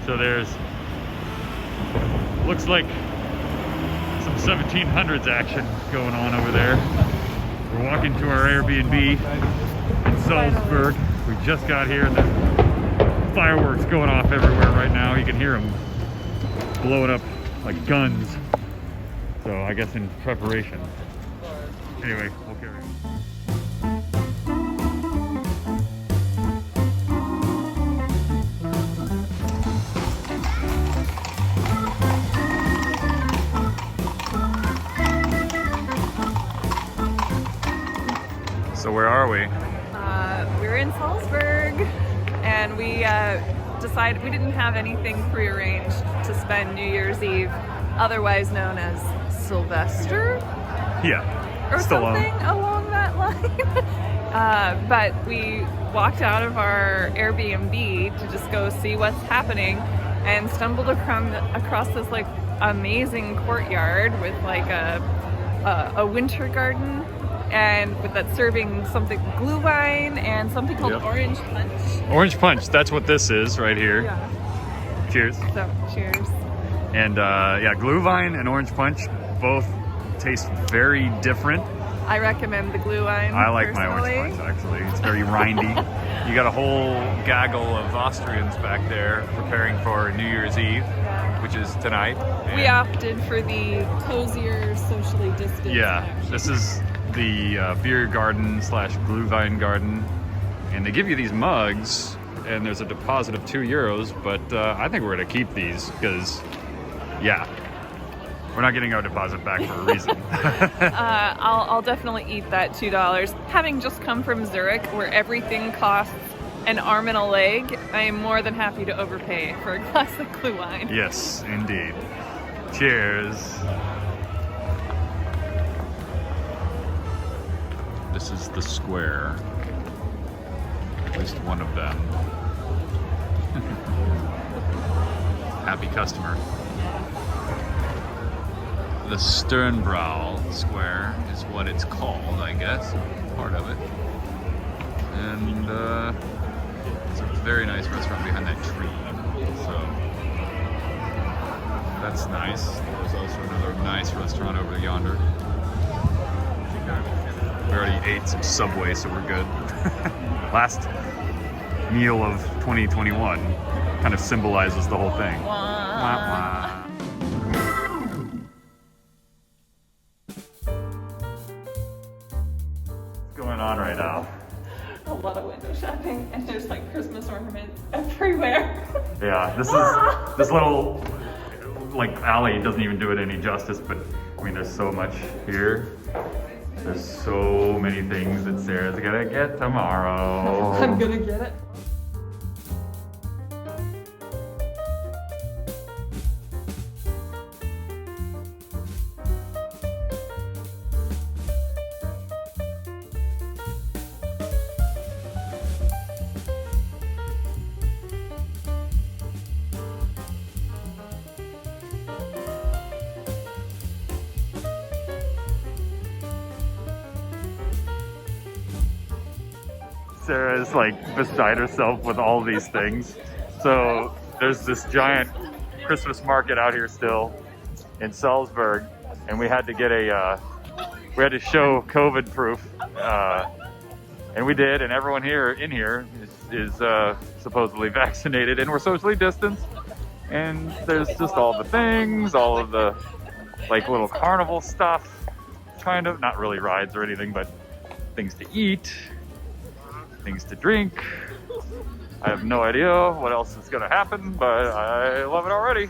So there's, looks like some 1700s action going on over there. We're walking to our Airbnb in Salzburg. We just got here and there's fireworks going off everywhere right now. You can hear them blowing up like guns. So I guess in preparation. Anyway, we'll carry on. So where are we? We're in Salzburg, and we decided we didn't have anything prearranged to spend New Year's Eve, otherwise known as Sylvester? Yeah, Or still something along that line. But we walked out of our Airbnb to just go see what's happening and stumbled across this like amazing courtyard with like a winter garden, and with that serving something Gluhwein and something called orange punch. Orange punch, that's what this is right here. Yeah. Cheers. So, cheers. And yeah, Gluhwein and orange punch both taste very different. I recommend the Gluhwein. I like personally. my orange punch actually. It's very rindy. You got a whole gaggle of Austrians back there preparing for New Year's Eve, which is tonight. We opted for the cozier, socially distant. Yeah, this is the beer garden slash Gluhwein garden, and they give you these mugs and there's a deposit of €2, but I think we're gonna keep these because yeah, we're not getting our deposit back for a reason. I'll definitely eat that $2. Having just come from Zurich where everything costs an arm and a leg, I am more than happy to overpay for a glass of Gluhwein. Yes, indeed. Cheers. This is the square, at least one of them. Happy customer. The Sternbrow square is what it's called, I guess, part of it. And it's a very nice restaurant behind that tree, so that's nice. There's also another nice restaurant over yonder. We already ate some Subway, so we're good. Last meal of 2021 kind of symbolizes the whole thing. Wah, wah. What's going on right now? A lot of window shopping, and there's like Christmas ornaments everywhere. Yeah, this little like alley doesn't even do it any justice, but I mean there's so much here. There's so many things that Sarah's gonna get tomorrow. I'm gonna get it. Sarah's like beside herself with all these things. So there's this giant Christmas market out here still in Salzburg, and we had to get we had to show COVID proof, and we did. And everyone in here is supposedly vaccinated, and we're socially distanced. And there's just all the things, all of the like little carnival stuff, kind of, not really rides or anything, but things to eat, things to drink. I have no idea what else is gonna happen, but I love it already.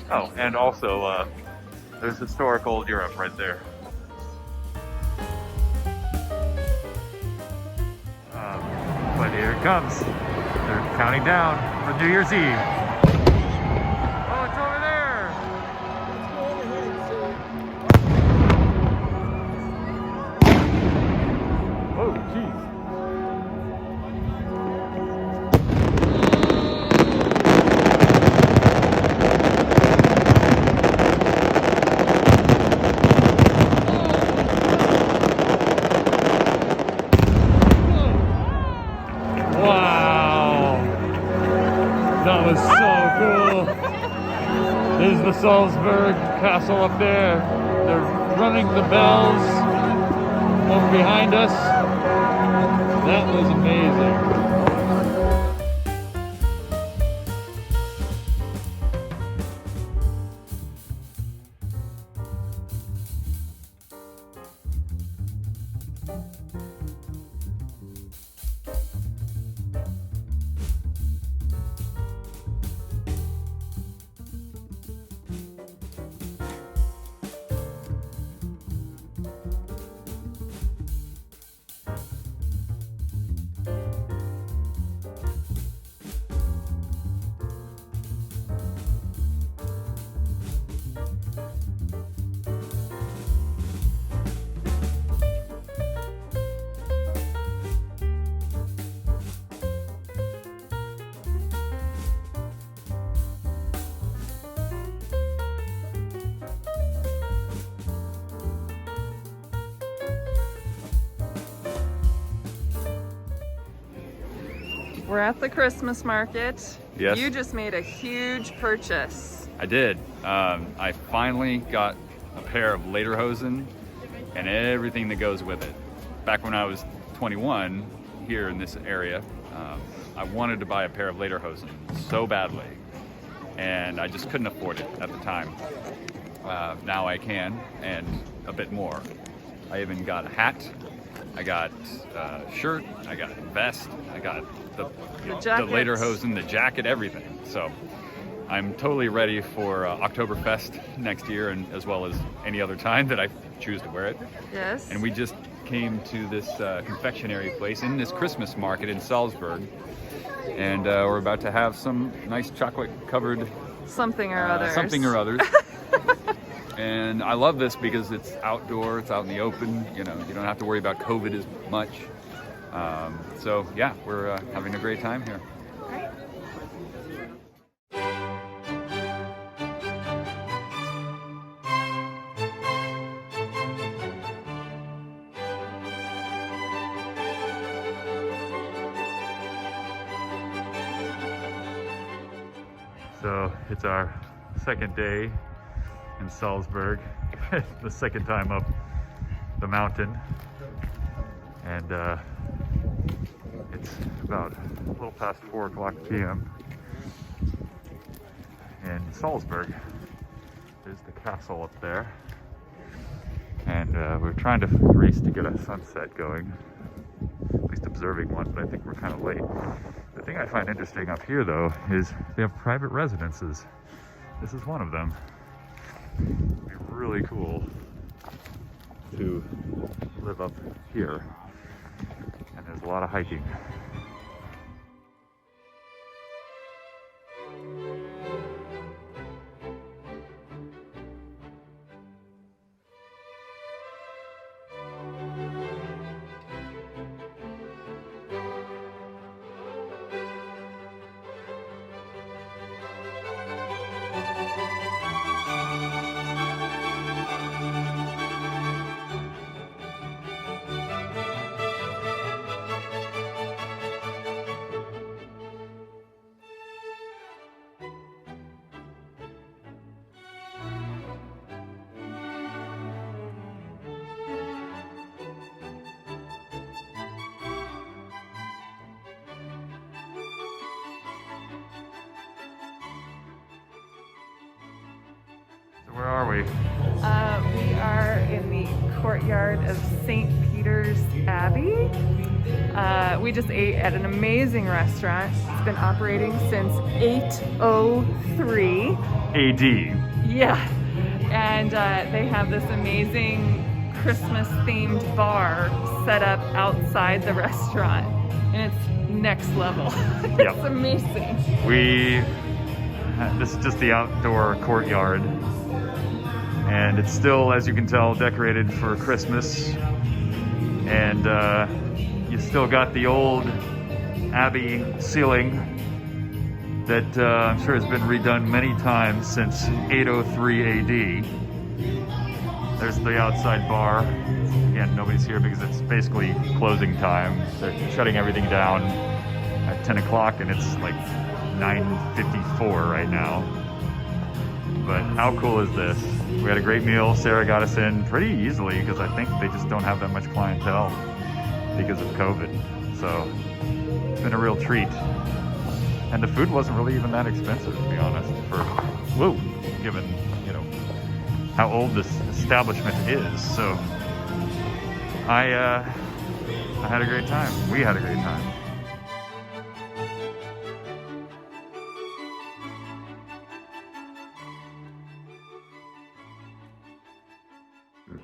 Oh, and also there's historic old Europe right there. But here it comes. They're counting down for New Year's Eve. Oh, it's over there! Oh, jeez. That was so cool. There's the Salzburg castle up there. They're running the bells over behind us. That was amazing. We're at the Christmas market. Yes. You just made a huge purchase. I did. I finally got a pair of lederhosen and everything that goes with it. Back when I was 21 here in this area, I wanted to buy a pair of lederhosen so badly, and I just couldn't afford it at the time. Now I can, and a bit more. I even got a hat, I got a shirt, I got a vest, I got the lederhosen, the jacket, everything. So I'm totally ready for Oktoberfest next year, and as well as any other time that I choose to wear it. Yes. And we just came to this confectionery place in this Christmas market in Salzburg, and we're about to have some nice chocolate covered something or other. Something or others. And I love this because it's outdoor, it's out in the open, you know, you don't have to worry about COVID as much. So yeah, we're having a great time here. So it's our second day in Salzburg, the second time up the mountain, and it's about a little past 4 o'clock p.m. in Salzburg. There's the castle up there, and we're trying to race to get a sunset going, at least observing one, but I think we're kind of late. The thing I find interesting up here, though, is they have private residences. This is one of them. It'd be really cool to live up here, and there's a lot of hiking. Where are we? We are in the courtyard of St. Peter's Abbey. We just ate at an amazing restaurant. It's been operating since 803 AD. Yeah, and they have this amazing Christmas-themed bar set up outside the restaurant, and it's next level. It's Yep. amazing. This is just the outdoor courtyard, and it's still, as you can tell, decorated for Christmas, and you still got the old Abbey ceiling that I'm sure has been redone many times since 803 AD. There's the outside bar. Again, nobody's here because it's basically closing time. They're shutting everything down at 10 o'clock, and it's like 9:54 right now. But how cool is this? We had a great meal. Sarah got us in pretty easily because I think they just don't have that much clientele because of COVID. So it's been a real treat. And the food wasn't really even that expensive, to be honest, given, you know, how old this establishment is. So I had a great time. We had a great time.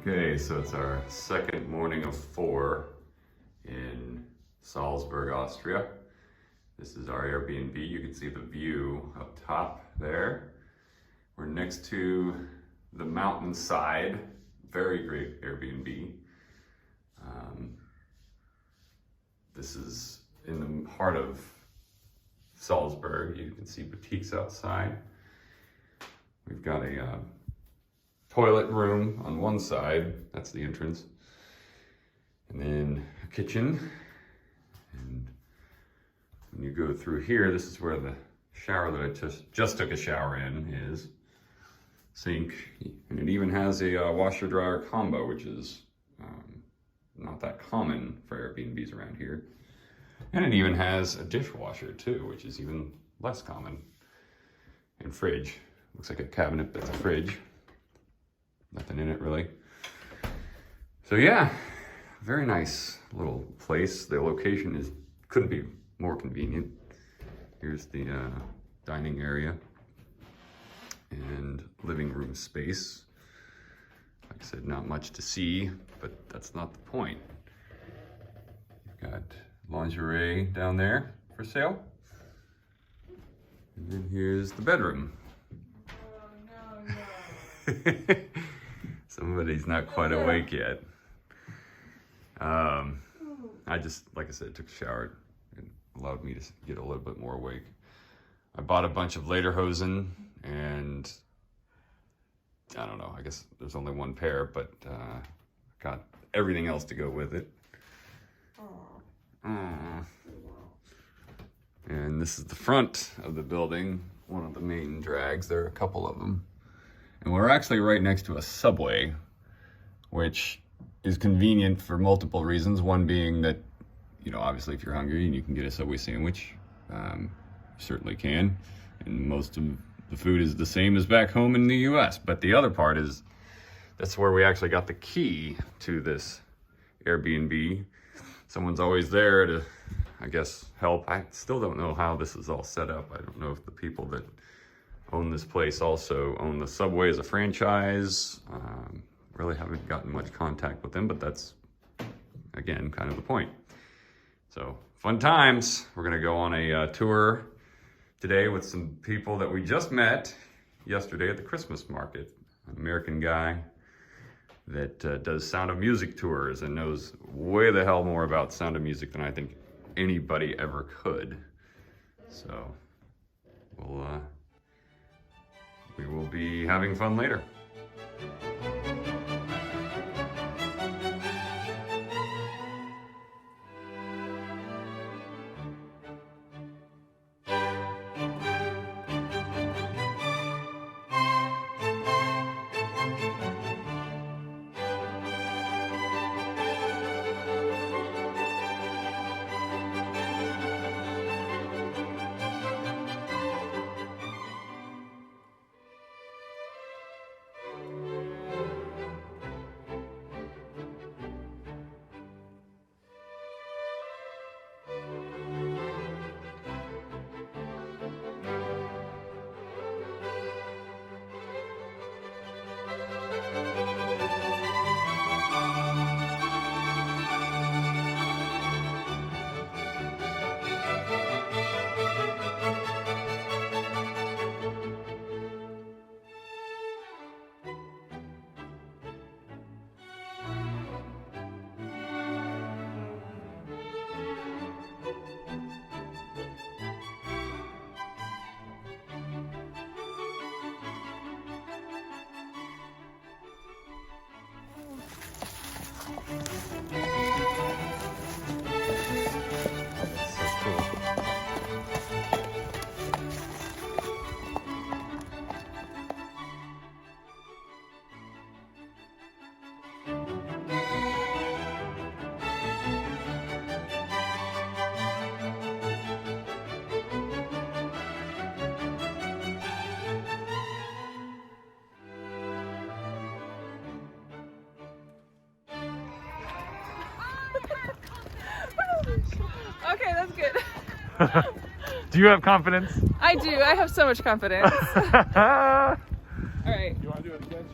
Okay, so it's our second morning of 4 in Salzburg, Austria. This is our Airbnb. You can see the view up top there. We're next to the mountainside. Very great Airbnb. This is in the heart of Salzburg. You can see boutiques outside. We've got a toilet room on one side, that's the entrance, and then a kitchen. And when you go through here, this is where the shower that I just took a shower in is. Sink, and it even has a washer dryer combo, which is not that common for Airbnbs around here. And it even has a dishwasher too, which is even less common. And fridge, looks like a cabinet that's a fridge. Nothing in it really. So yeah, very nice little place. The location couldn't be more convenient. Here's the dining area and living room space. Like I said, not much to see, but that's not the point. You've got lingerie down there for sale. And then here's the bedroom. Oh, no. Somebody's not quite awake yet. I just, like I said, took a shower. It allowed me to get a little bit more awake. I bought a bunch of lederhosen, and I don't know, I guess there's only one pair, but got everything else to go with it. Aww. And this is the front of the building, one of the main drags. There are a couple of them. And we're actually right next to a Subway, which is convenient for multiple reasons. One being that, you know, obviously if you're hungry and you can get a Subway sandwich, you certainly can. And most of the food is the same as back home in the US. But the other part is, that's where we actually got the key to this Airbnb. Someone's always there to, I guess, help. I still don't know how this is all set up. I don't know if the people that own this place also own the Subway as a franchise. Really haven't gotten much contact with them, but that's, again, kind of the point. So, fun times. We're gonna go on a tour today with some people that we just met yesterday at the Christmas market. An American guy that does Sound of Music tours and knows way the hell more about Sound of Music than I think anybody ever could. So, we will be having fun later. Do you have confidence? I do. I have so much confidence. All right. You want to do it again,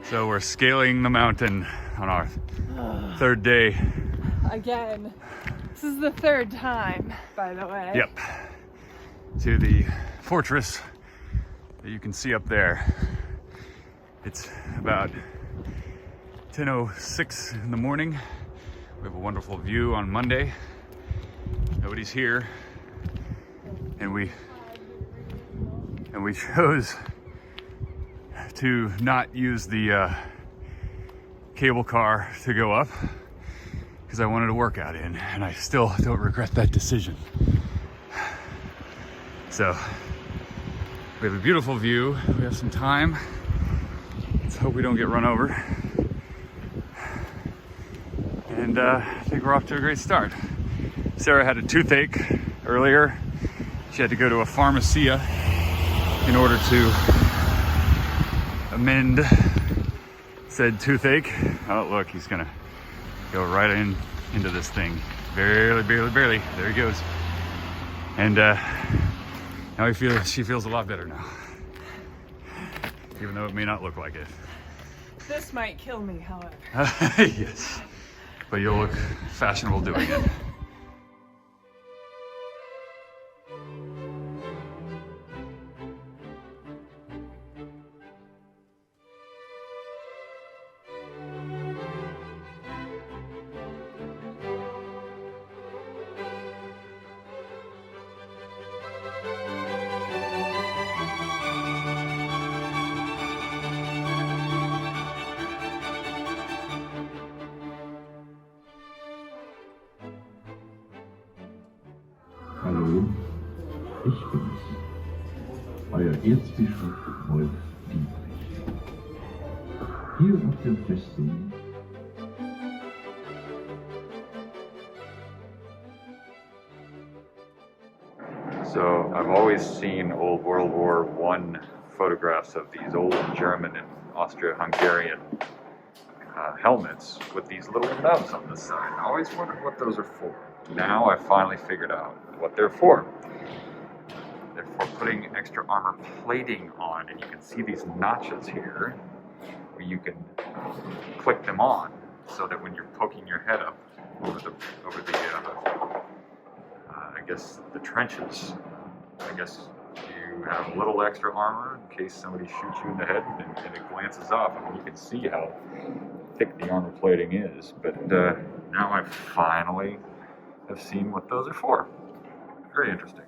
So we're scaling the mountain on our third day. Again. This is the third time, by the way. Yep. To the fortress that you can see up there. It's about 10:06 in the morning. We have a wonderful view on Monday. Nobody's here. And we chose to not use the cable car to go up because I wanted a workout in, and I still don't regret that decision. So we have a beautiful view. We have some time. Let's hope we don't get run over. And I think we're off to a great start. Sarah had a toothache earlier. She had to go to a pharmacia in order to amend said toothache. Oh, look, he's gonna go right into this thing. Barely. There he goes. And now she feels a lot better now. Even though it may not look like it. This might kill me, however. Yes. But you'll look fashionable doing it. Hallo, ich bin's, euer Erzbischof Wolf Dietrich. Hier auf dem Festung So I've always seen old World War I photographs of these old German and Austro-Hungarian helmets with these little nubs on the side. I always wondered what those are for. Now I finally figured out what they're for. They're for putting extra armor plating on, and you can see these notches here where you can click them on so that when you're poking your head up over the I guess the trenches, I guess you have a little extra armor in case somebody shoots you in the head and it glances off. I mean, you can see how thick the armor plating is, but now I finally have seen what those are for. Very interesting.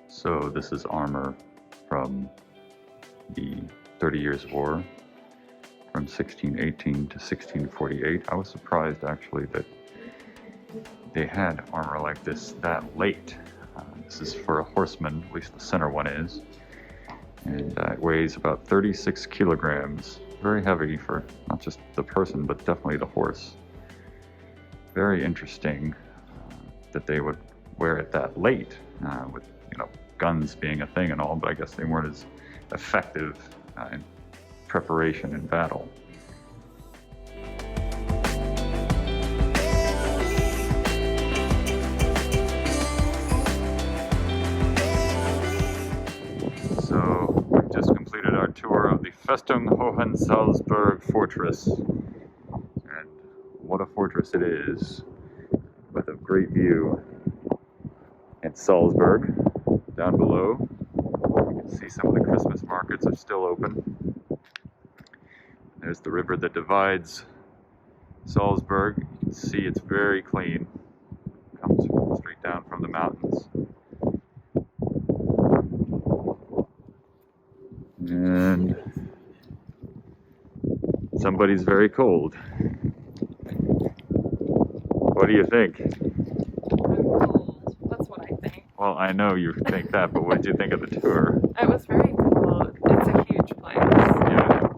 So this is armor from the 30 Years' War, from 1618 to 1648. I was surprised actually that they had armor like this that late. This is for a horseman, at least the center one is, and it weighs about 36 kilograms. Very heavy for not just the person, but definitely the horse. Very interesting that they would wear it that late, with guns being a thing and all, but I guess they weren't as effective in preparation in battle. So we've just completed our tour of the Festung Hohen Salzburg fortress. And what a fortress it is, with a great view. And Salzburg, down below, you can see some of the Christmas markets are still open. There's the river that divides Salzburg. You can see it's very clean. Comes straight down from the mountains. And somebody's very cold. What do you think? That's what I think. Well, I know you think that, but what did you think of the tour? It was very cool. It's a huge place. Yeah,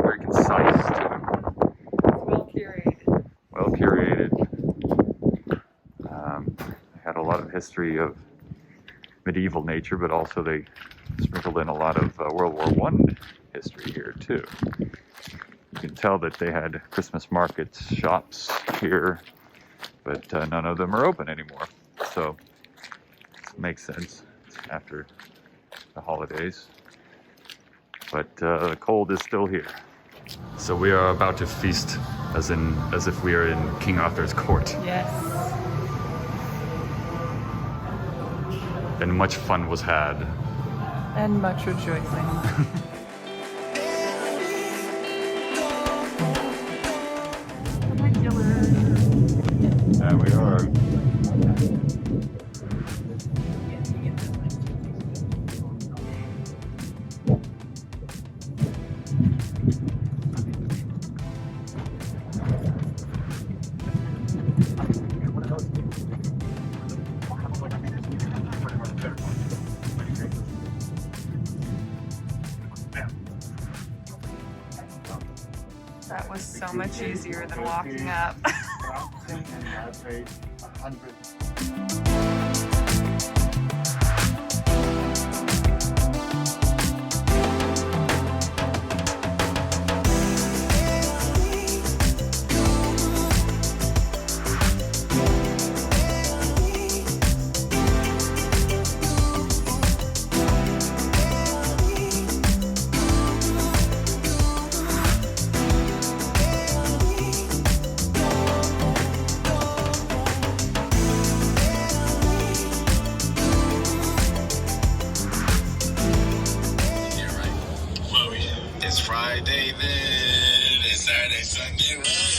very concise too. It's well curated. Well curated. Had a lot of history of medieval nature, but also they sprinkled in a lot of World War I history here too. You can tell that they had Christmas markets, shops here, but none of them are open anymore. So it makes sense after the holidays. But the cold is still here. So we are about to feast as if we are in King Arthur's court. Yes. And much fun was had. And much rejoicing. There we are. That was so much easier than walking up. It's Friday then, it's Saturday, Sunday, right?